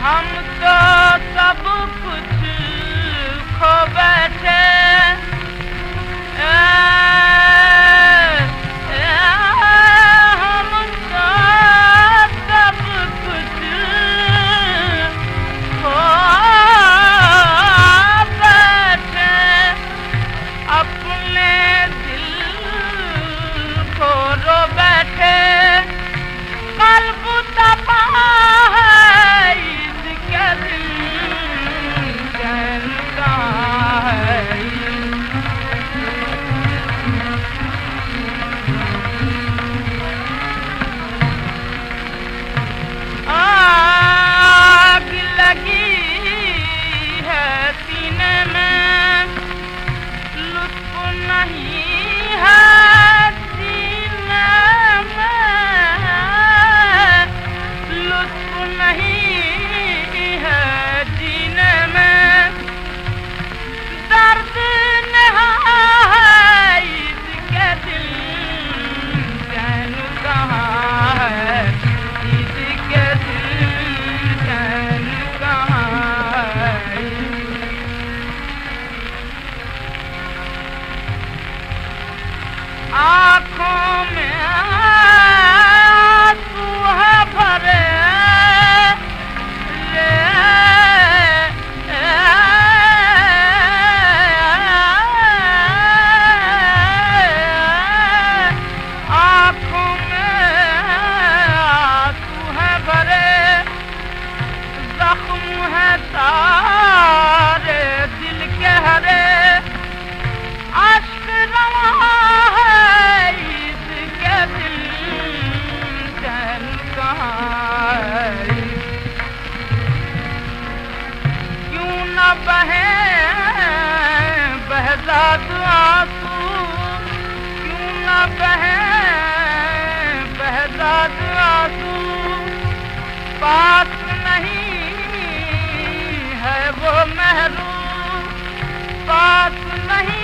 हम तो सब कुछ खो बैठे, हम तो सब कुछ खो बैठे, अपने दिल को रो बैठे। कल्ब तपा है इसके दिल, चैन कहाँ है। आग लगी है सीने में, लुत्फ नहीं है सीने में, लुत्फ नहीं है जीने में। दर्द है इसके दिल, चैन कहाँ है इसके दिल, चैन कहाँ है। आँखों में आंसू है भरे, आँखों में आंसू है भरे, जख्म है सारे दिल के हरे। अश्क रवा है इसके दिल, चैन कहाँ है। क्यों न बहे बहज़ाद आंसू, क्यों न बहे बहज़ाद आंसू। पास नहीं है वो महरूम, पास नहीं